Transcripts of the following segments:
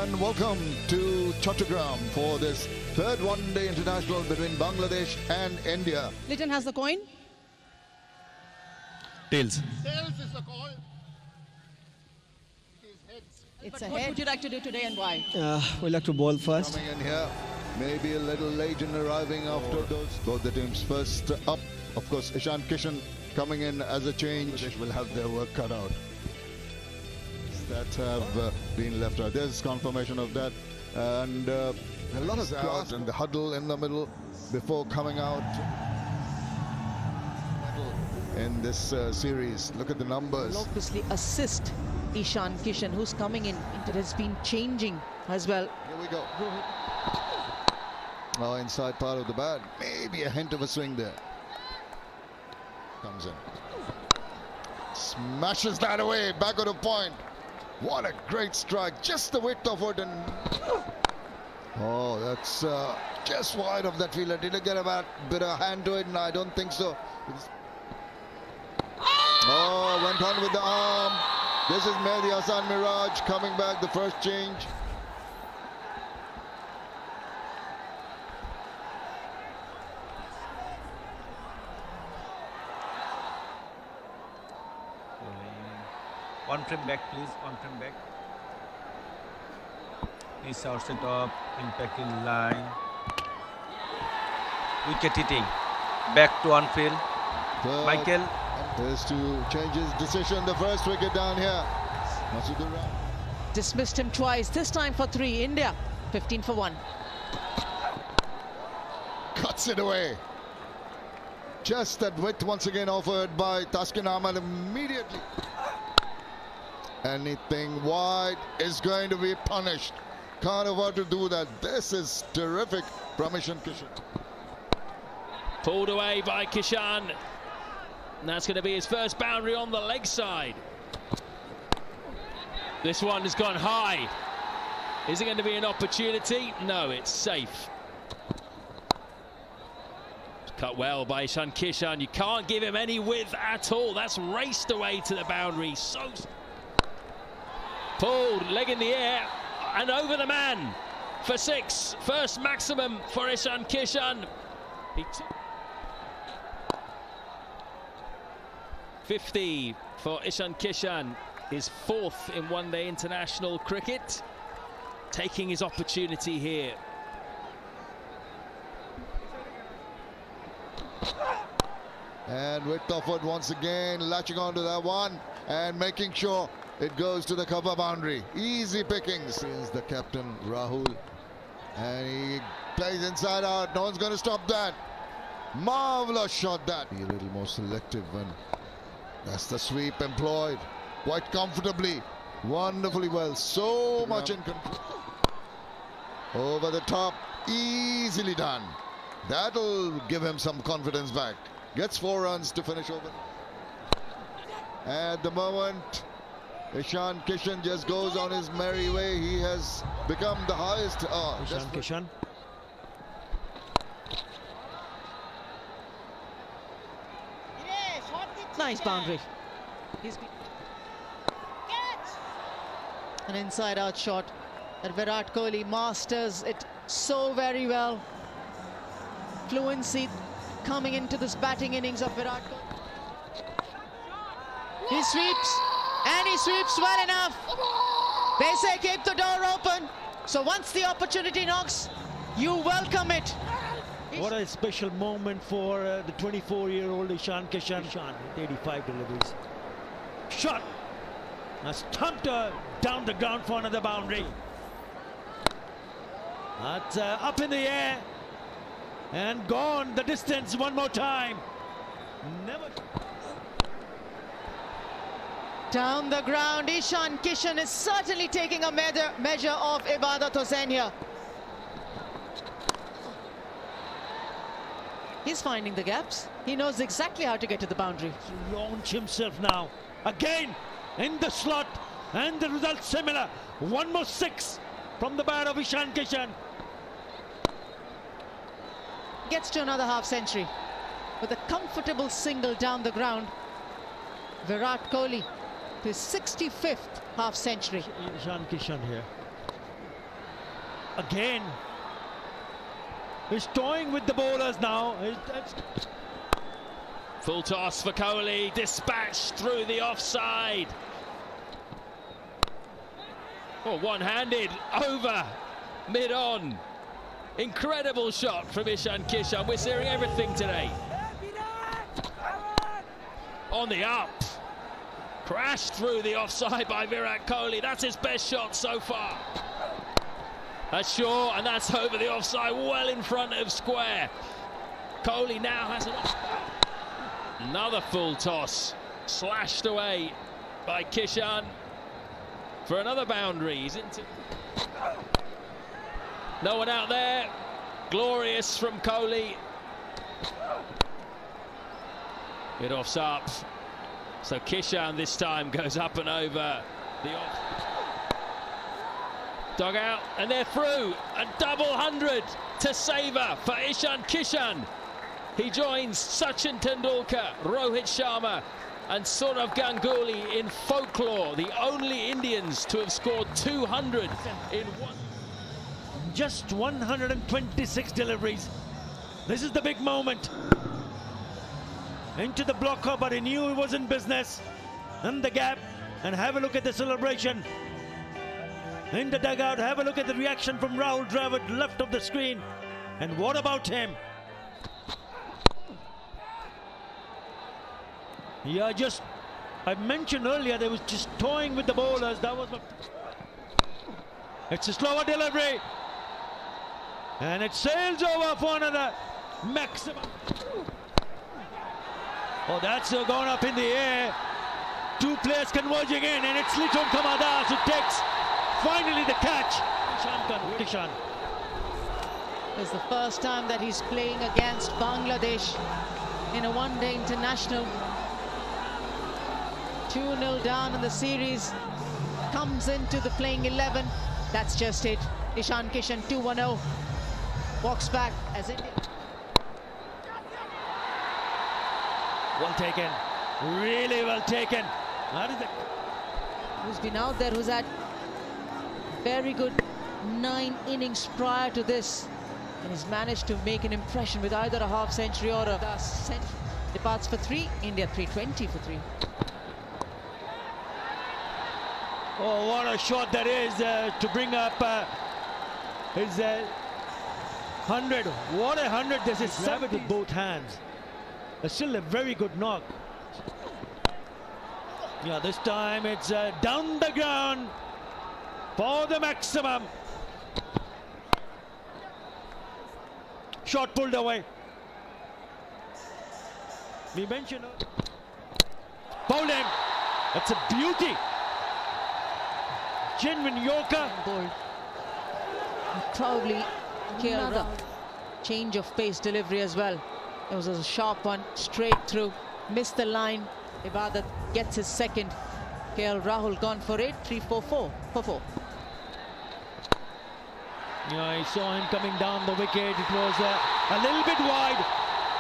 and welcome to Chattogram for this third one-day international between Bangladesh and India. Litton has the coin. Tails. Tails is the call. It is heads. It's a head. What would you like to do today and why? We like to bowl first. Coming in here, maybe a little late in arriving after both the teams first up. Of course, Ishan Kishan coming in as a change. They will have their work cut out. That have been left out. There's confirmation of that, and a lot of crowds in the huddle in the middle before coming out in this series. Look at the numbers. Will obviously assist Ishan Kishan, who's coming in. It has been changing as well. Here we go. Oh, inside part of the bat. Maybe a hint of a swing there. Comes in. Smashes that away. Back on the point. What a great strike. Just the width of it. And oh, that's just wide of that fielder. Did it get a bit of hand to it? No, I don't think so. Oh, went on with the arm. This is Mehdi Hassan Miraj coming back, the first change. One frame back, please. One frame back. He's outside of impact in line. Wicket hitting. Back to on field. Michael. Has to change his decision. The first wicket down here. Dismissed him twice. This time for 3. India 15 for 1. Cuts it away. Just that width once again offered by Taskin Ahmad immediately. Anything wide is going to be punished. Can't afford to do that. This is terrific from Ishan Kishan. Pulled away by Kishan. And that's going to be his first boundary on the leg side. This one has gone high. Is it going to be an opportunity? No, it's safe. Cut well by Ishan Kishan. You can't give him any width at all. That's raced away to the boundary. So pulled, leg in the air, and over the man for 6. First maximum for Ishan Kishan. 50 for Ishan Kishan, his 4th in one-day international cricket, taking his opportunity here. And width of it once again, latching onto that one and making sure it goes to the cover boundary. Easy pickings. Is the captain Rahul, and he plays inside out. No one's going to stop that. Marvelous shot that. Be a little more selective, and that's the sweep employed quite comfortably, wonderfully well. So much in control. Over the top, easily done. That'll give him some confidence back. Gets 4 runs to finish over. At the moment, Ishan Kishan just goes on his merry way. He has become the highest. Ishan Kishan. Nice boundary. An inside-out shot. And Virat Kohli masters it so very well. Fluency coming into this batting innings of Virat Kohli. He sweeps, and he sweeps well enough. They say keep the door open. So once the opportunity knocks, you welcome it. What a special moment for the 24-year-old Ishan Kishan. 85 deliveries. Shot. Stumped down the ground for another boundary. That's up in the air and gone the distance one more time. Never. Down the ground, Ishan Kishan is certainly taking a measure of Ibadat Hossain here. He's finding the gaps. He knows exactly how to get to the boundary. Launch himself now. Again in the slot, and the result similar. 1 more 6 from the bat of Ishan Kishan. Gets to another half century with a comfortable single down the ground. Virat Kohli to his 65th half century. Ishan Kishan here. Again. He's toying with the bowlers now. Full toss for Kohli, dispatched through the offside. Oh, one-handed over mid-on. Incredible shot from Ishan Kishan. We're seeing everything today. On the up. Crashed through the offside by Virat Kohli. That's his best shot so far. That's short, and that's over the offside, well in front of square. Kohli now has another full toss, slashed away by Kishan for another boundary. He's into. No one out there. Glorious from Kohli. It offs up. So Kishan this time goes up and over the off. Dugout, and they're through. A double 100 to savour for Ishan Kishan. He joins Sachin Tendulkar, Rohit Sharma and Sourav Ganguly in folklore, the only Indians to have scored 200 in one. Just 126 deliveries. This is the big moment. Into the blocker, but he knew he was in business. And the gap, and have a look at the celebration. In the dugout, have a look at the reaction from Rahul Dravid, left of the screen. And what about him? Yeah, I mentioned earlier, they was just toying with the bowlers. That was. It's a slower delivery. And it sails over for another maximum. Oh, that's gone up in the air. Two players converging in, and it's Liton Kamadas who takes finally the catch. Kishan. It's the first time that he's playing against Bangladesh in a one-day international. 2-0 down in the series. Comes into the playing 11. That's just it. Ishan Kishan 2-1-0. Walks back as India. Well taken. Really well taken. That is Who's been out there, who's had very good 9 innings prior to this, and he's managed to make an impression with either a half century or a century. Departs for 3, India 320 for 3. Oh, what a shot that is to bring up his 100. What a 100. This is 7 with both hands. Still a very good knock. Yeah, this time it's down the ground for the maximum. Shot pulled away. We mentioned bowled him. That's a beauty. Genuine Yorker. Bold. Probably another change of pace delivery as well. It was a sharp one, straight through, missed the line. Ibadat gets his second. KL Rahul gone for it, 3-4-4 for 4. Yeah, he saw him coming down the wicket. It was a little bit wide,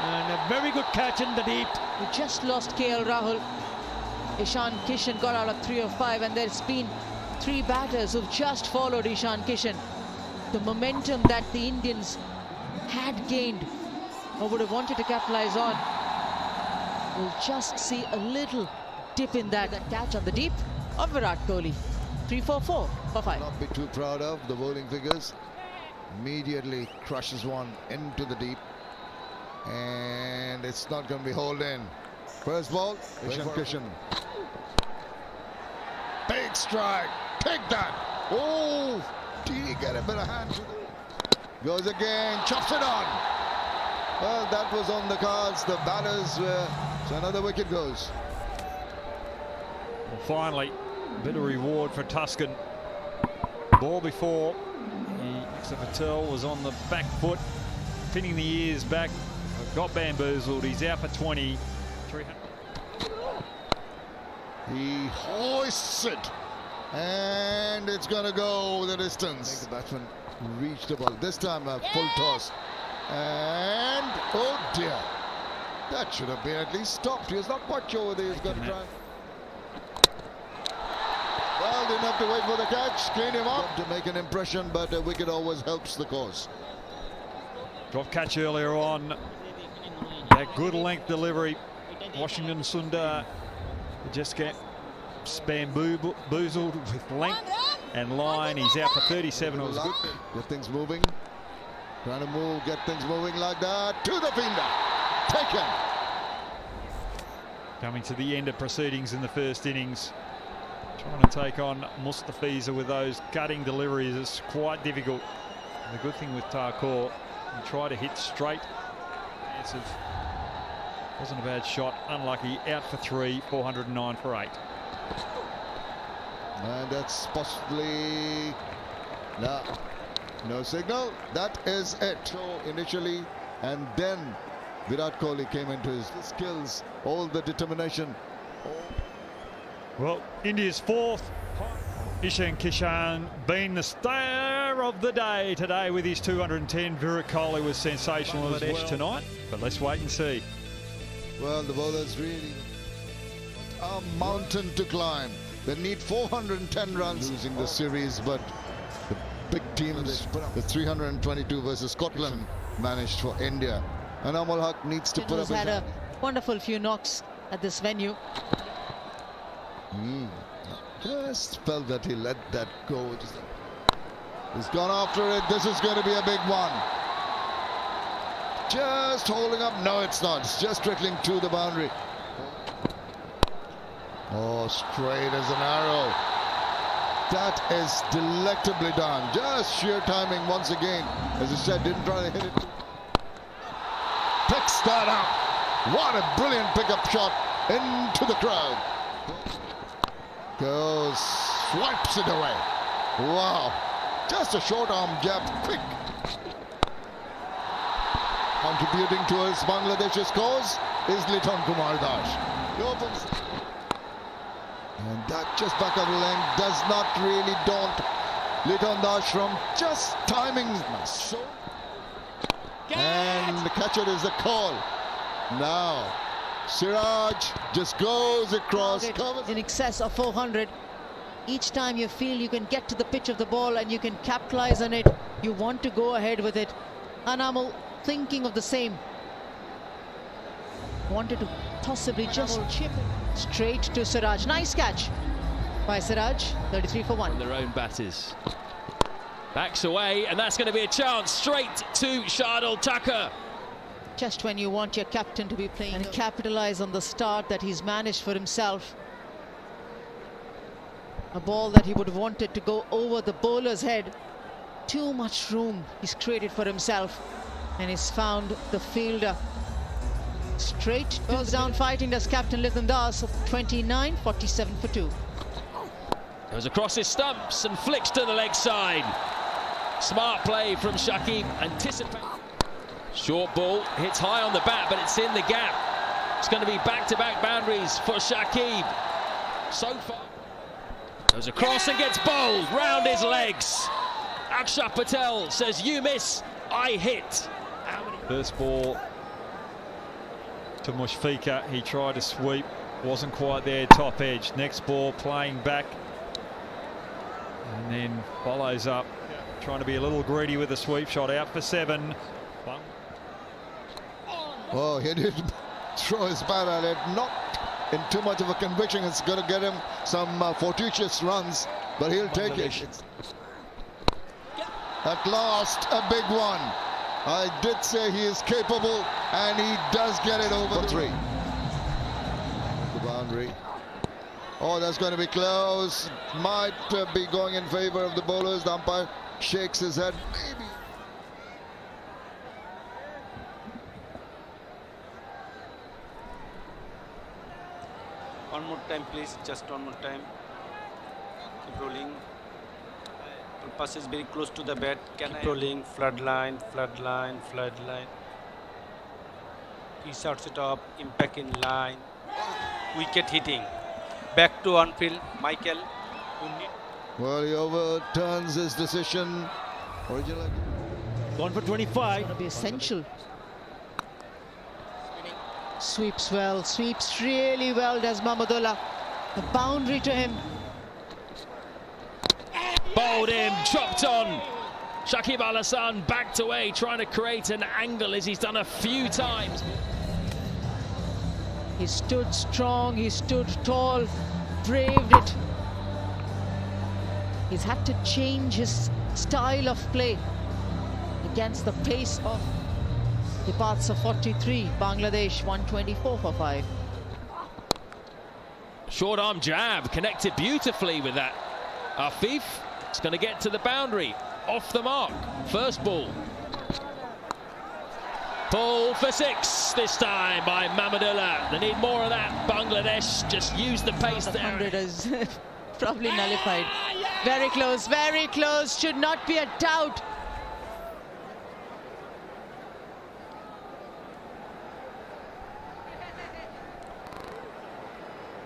and a very good catch in the deep. We just lost KL Rahul. Ishan Kishan got out of 3 of 5, and there's been 3 batters who've just followed Ishan Kishan. The momentum that the Indians had gained or would have wanted to capitalize on, we'll just see a little dip in that catch on the deep of Virat Kohli. 3-4-4 for 5. Not be too proud of the bowling figures. Immediately crushes one into the deep, and it's not going to be hauled in. First ball, Ishan Kishan. Big strike. Take that. Oh, did he get a bit of hand? Goes again, chops it on. Well, that was on the cards. The batters were. So another wicket goes. Well, finally, a bit of reward for Tuscan. Ball before, Patel was on the back foot, pinning the ears back, got bamboozled. He's out for 20. 300. He hoists it, and it's going to go the distance. The batsman reached the ball. This time a full toss. And, oh dear, that should have been at least stopped. He was not quite sure whether he was going to try. Well, didn't have to wait for the catch. Clean him up to make an impression, but a wicket always helps the cause. Drop catch earlier on. That good length delivery. Washington Sundar just get bamboozled with length and line. He's out for 37. It was good. Get things moving. Trying to move, get things moving like that. To the fielder. Taken. Coming to the end of proceedings in the first innings. Trying to take on Mustafiza with those gutting deliveries is quite difficult. And the good thing with Thakur, he tried to hit straight. Wasn't a bad shot. Unlucky. Out for 3. 409 for 8. And that's possibly no signal. That is it. So initially, and then Virat Kohli came into his skills, all the determination. Well, India's fourth. Ishan Kishan being the star of the day today with his 210. Virat Kohli was sensational as well tonight, but let's wait and see. Well, the bowlers really a mountain to climb. They need 410 runs losing the series, but the big teams, the 322 versus Scotland, managed for India. And Amol Haq needs to put up. Had a wonderful few knocks at this venue. Just felt that he let that go. He's gone after it. This is going to be a big one. Just holding up. No, it's not. It's just trickling to the boundary. Oh, straight as an arrow. That is delectably done. Just sheer timing once again. As I said, didn't try to hit it. Picks that up. What a brilliant pickup shot into the crowd. Goes, swipes it away. Wow. Just a short arm jab, quick. Contributing towards Bangladesh's cause is Liton Kumar Das. He opens. And that just back of the length does not really daunt Liton Das from just timing. And the catcher is the call. Now, Siraj just goes across. In excess of 400. Each time you feel you can get to the pitch of the ball and you can capitalize on it, you want to go ahead with it. Anamal thinking of the same. Wanted to possibly just chip it straight to Siraj. Nice catch by Siraj. 33 for 1. Their own batters. Backs away, and that's going to be a chance straight to Shardul Thakur. Just when you want your captain to be playing and capitalize on the start that he's managed for himself. A ball that he would have wanted to go over the bowler's head. Too much room he's created for himself, and he's found the fielder. Straight goes down fighting does Captain Liton Das of 29, 47 for 2. Goes across his stumps and flicks to the leg side. Smart play from Shakib. Anticipate. Short ball hits high on the bat, but it's in the gap. It's going to be back-to-back boundaries for Shakib. So far. Goes across and gets bowled round his legs. Akshat Patel says, "You miss, I hit." First ball to Mushfiqur. He tried to sweep, wasn't quite there, top edge. Next ball playing back, and then follows up, trying to be a little greedy with the sweep shot. Out for 7. Oh, he did throw his bat at it, not in too much of a conviction. It's going to get him some fortuitous runs, but he'll take it. At last, a big one. I did say he is capable, and he does get it over 3. The boundary. Oh, that's going to be close. Might be going in favor of the bowlers. The umpire shakes his head. Maybe. One more time, please. Just one more time. Keep rolling. The pass is very close to the bat. Keep rolling. Flood line, flood line, flood line. He starts it up. Impact in line. Wicket hitting. Back to on field. Michael. Well, he overturns his decision. Originally. Gone for 25. Going to be essential. Sweeps well, sweeps really well, does Mahmudullah. The boundary to him. Bowled him, chopped on. Shakib Al Hassan backed away, trying to create an angle as he's done a few times. He stood strong, he stood tall, braved it. He's had to change his style of play against the pace of the paths of 43. Bangladesh 124 for 5. Short arm jab, connected beautifully with that. Afif is going to get to the boundary. Off the mark. First ball. Pull for 6 this time by Mahmudullah. They need more of that. Bangladesh just use the pace there. 100 is probably nullified. Very close, very close. Should not be a doubt.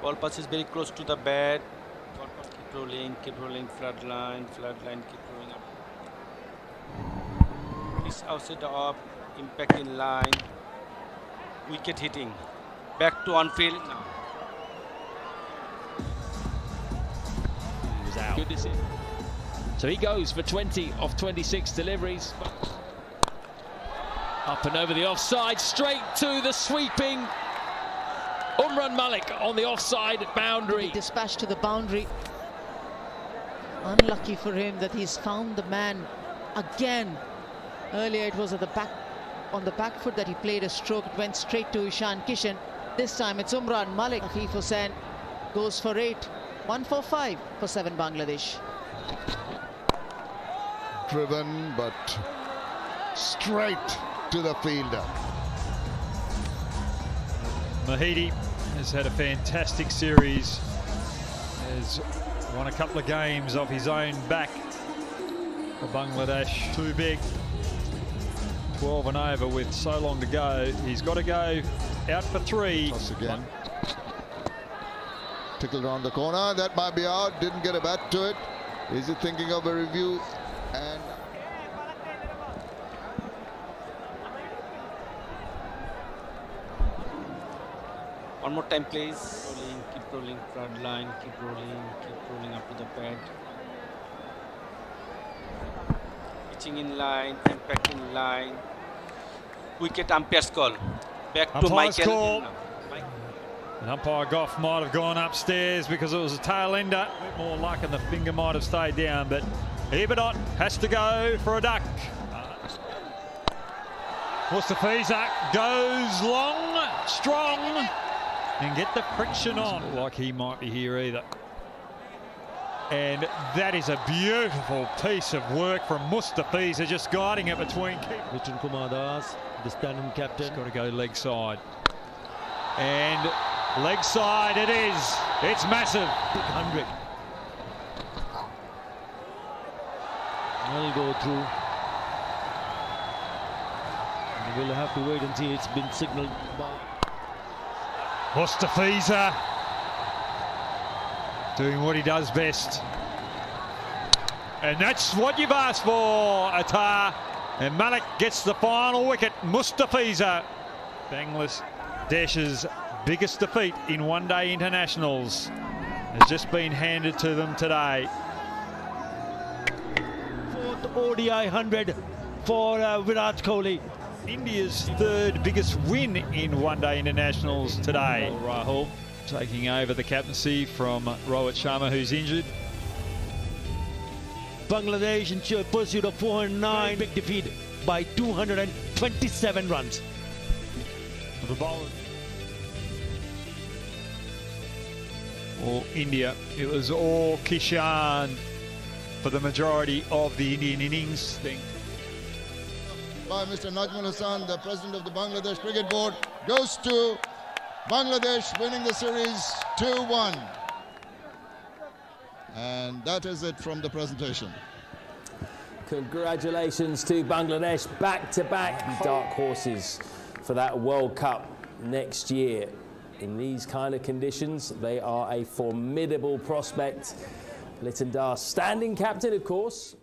Ball pass is very close to the bat. Ball pass, keep rolling, flood line, keep rolling up. It's outside the off, impact in line, wicket hitting. Back to on field now. He was out. Good decision. So he goes for 20 of 26 deliveries. Up and over the offside, straight to the sweeping Umran Malik on the offside boundary. Dispatched to the boundary. Unlucky for him that he's found the man again. Earlier it was at the back, on the back foot that he played a stroke. It went straight to Ishan Kishan. This time it's Umran Malik. Afif Hussain goes for 8. 1 for 5 for 7 Bangladesh. Driven, but straight to the fielder. Mahidi has had a fantastic series. Has won a couple of games off his own back for Bangladesh. Too big. 12 and over with so long to go. He's got to go out for 3. Toss again. Tickled around the corner. That might be out. Didn't get a bat to it. Is he thinking of a review? And One more time, please. Keep rolling, front line, keep rolling up to the pad. Pitching in line, impact in line. Wicket umpire's call. Back to Umpire's Michael. call. And umpire Goff might have gone upstairs because it was a tail ender. A bit more luck and the finger might have stayed down, but Ibadot has to go for a duck. Mustafiza goes long, strong, and get the friction on. Doesn't look like he might be here either. And that is a beautiful piece of work from Mustafiza, just guiding it between keepers. Richard Kumar Das, the standing captain. Got to go leg side. And leg side it is. It's massive. 100. Will go through. And we'll have to wait and see. It's been signaled by Mustafiza doing what he does best. And that's what you've asked for, Attar. And Malik gets the final wicket. Mustafiza, Bangladesh's biggest defeat in one-day internationals, has just been handed to them today. 4th ODI 100 for Virat Kohli. India's 3rd biggest win in one-day internationals today. Rahul taking over the captaincy from Rohit Sharma, who's injured. Bangladesh in pursuit of 409, big defeat by 227 runs. The bowlers. For India, it was all Kishan for the majority of the Indian innings. by Mr. Najmul Hassan, the president of the Bangladesh Cricket Board, goes to Bangladesh, winning the series 2-1. And that is it from the presentation. Congratulations to Bangladesh, back-to-back dark horses for that World Cup next year. In these kind of conditions, they are a formidable prospect. Liton Das, standing captain, of course.